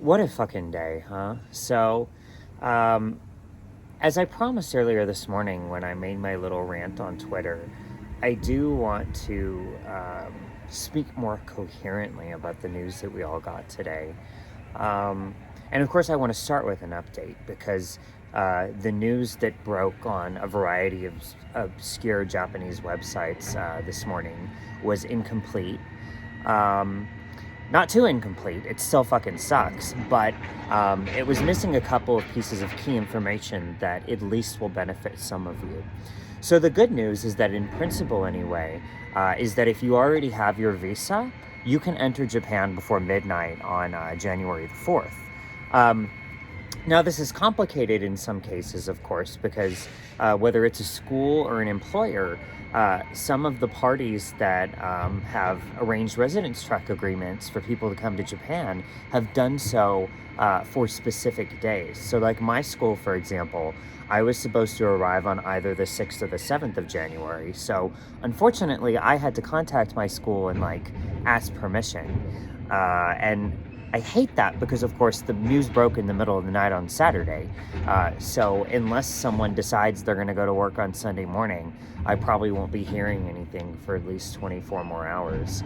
What a fucking day, huh? Um, as I promised earlier this morning when I made my little rant on Twitter, I do want to speak more coherently about the news that we all got today. Um, and of course, I want to start with an update because the news that broke on a variety of obscure Japanese websites this morning was incomplete. Um, Not too incomplete. It still fucking sucks, but it was missing a couple of pieces of key information that at least will benefit some of you. So the good news is that in principle anyway, is that if you already have your visa, you can enter Japan before midnight on January the 4th. Um, Now, this is complicated in some cases, of course, because whether it's a school or an employer, some of the parties that have arranged residence track agreements for people to come to Japan have done so for specific days. So, like my school, for example, I was supposed to arrive on either the 6th or the 7th of January. So, unfortunately, I had to contact my school and ask permission. And I hate that because, of course, the news broke in the middle of the night on Saturday. So unless someone decides they're going to go to work on Sunday morning, I probably won't be hearing anything for at least 24 more hours.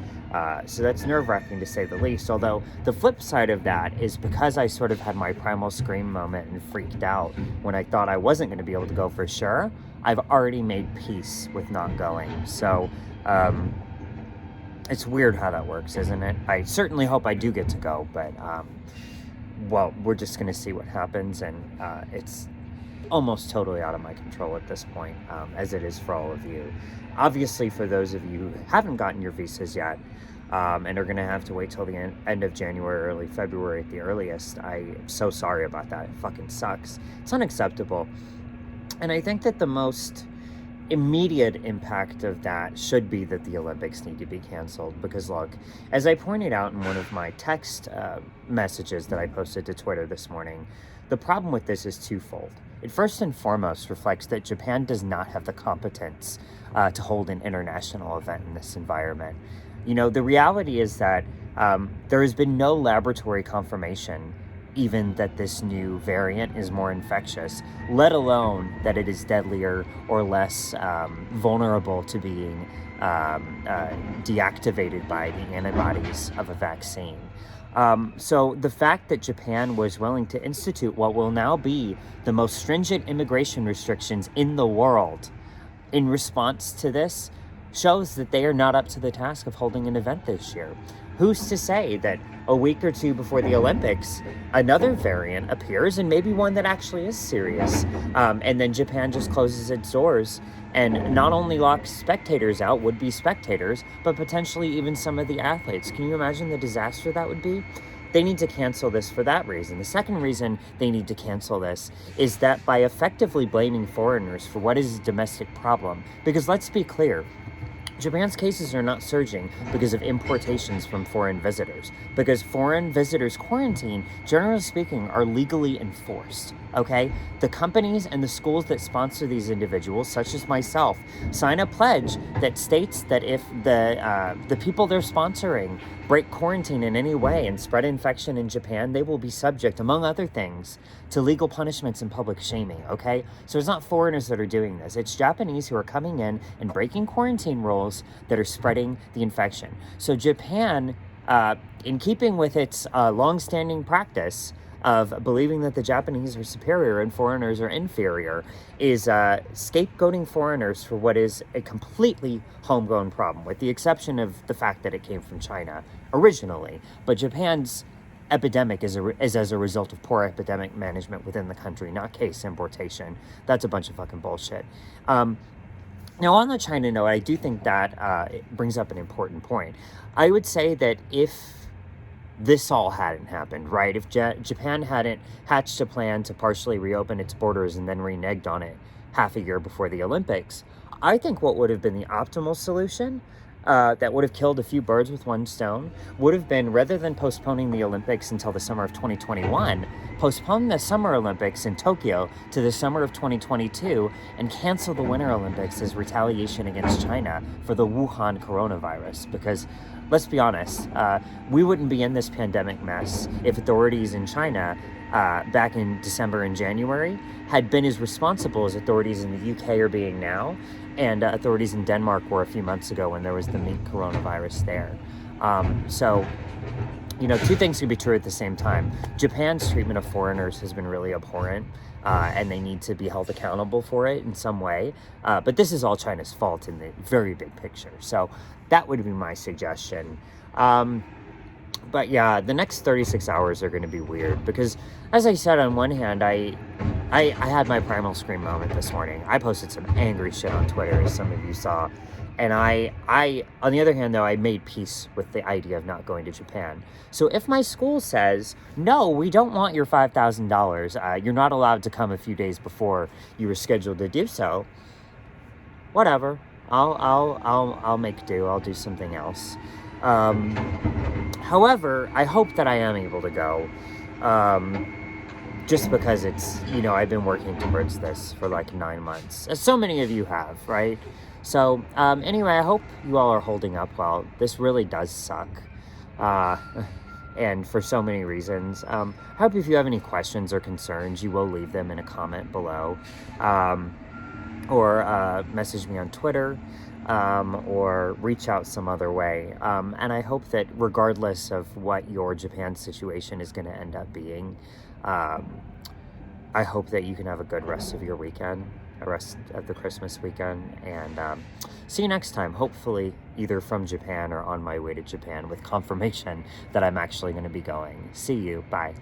So that's nerve-wracking to say the least. Although the flip side of that is because I sort of had my primal scream moment and freaked out when I thought I wasn't going to be able to go for sure, I've already made peace with not going. So, it's weird how that works, isn't it? I certainly hope I do get to go, but, well, we're just going to see what happens, and it's almost totally out of my control at this point, as it is for all of you. Obviously, for those of you who haven't gotten your visas yet, and are going to have to wait till the end of January, early February at the earliest, I am so sorry about that. It fucking sucks. It's unacceptable. And I think that the most immediate impact of that should be that the Olympics need to be canceled because, look, as I pointed out in one of my text messages that I posted to Twitter this morning, the problem with this is twofold. It first and foremost reflects that Japan does not have the competence to hold an international event in this environment. You know, the reality is that there has been no laboratory confirmation even that this new variant is more infectious, let alone that it is deadlier or less vulnerable to being deactivated by the antibodies of a vaccine. So the fact that Japan was willing to institute what will now be the most stringent immigration restrictions in the world in response to this shows that they are not up to the task of holding an event this year. Who's to say that a week or two before the Olympics, another variant appears, and maybe one that actually is serious, and then Japan just closes its doors and not only locks spectators out, would-be spectators, but potentially even some of the athletes. Can you imagine the disaster that would be? They need to cancel this for that reason. The second reason they need to cancel this is that by effectively blaming foreigners for what is a domestic problem, because let's be clear, Japan's cases are not surging because of importations from foreign visitors, because foreign visitors' quarantine, generally speaking, are legally enforced, okay? The companies and the schools that sponsor these individuals, such as myself, sign a pledge that states that if the people they're sponsoring break quarantine in any way and spread infection in Japan, they will be subject, among other things, to legal punishments and public shaming, okay? So it's not foreigners that are doing this. It's Japanese who are coming in and breaking quarantine rules that are spreading the infection. So Japan, in keeping with its long-standing practice of believing that the Japanese are superior and foreigners are inferior, is scapegoating foreigners for what is a completely homegrown problem, with the exception of the fact that it came from China originally. But Japan's epidemic is as a result of poor epidemic management within the country, not case importation. That's a bunch of fucking bullshit. Now, on the China note, I do think that it brings up an important point. I would say that if this all hadn't happened, right? If Japan hadn't hatched a plan to partially reopen its borders and then reneged on it half a year before the Olympics, I think what would have been the optimal solution that would have killed a few birds with one stone would have been, rather than postponing the Olympics until the summer of 2021, postpone the Summer Olympics in Tokyo to the summer of 2022 and cancel the Winter Olympics as retaliation against China for the Wuhan coronavirus. Because let's be honest, we wouldn't be in this pandemic mess if authorities in China back in December and January had been as responsible as authorities in the UK are being now, and authorities in Denmark were a few months ago when there was the mink coronavirus there. So, two things can be true at the same time. Japan's treatment of foreigners has been really abhorrent, and they need to be held accountable for it in some way. But this is all China's fault in the very big picture. So that would be my suggestion. But yeah, the next 36 hours are going to be weird because, as I said, on one hand, I had my primal scream moment this morning. I posted some angry shit on Twitter, as some of you saw. And I on the other hand, though, I made peace with the idea of not going to Japan. So if my school says, no, we don't want your $5,000, you're not allowed to come a few days before you were scheduled to do so, whatever. I'll make do. I'll do something else. However, I hope that I am able to go. Just because it's, I've been working towards this for like 9 months, as so many of you have, right? So anyway, I hope you all are holding up well. This really does suck. And for so many reasons. I hope if you have any questions or concerns, you will leave them in a comment below. Or message me on Twitter. Or reach out some other way. And I hope that regardless of what your Japan situation is going to end up being, I hope that you can have a good rest of your weekend, the rest of the Christmas weekend, and see you next time, hopefully either from Japan or on my way to Japan with confirmation that I'm actually going to be going. See you. Bye.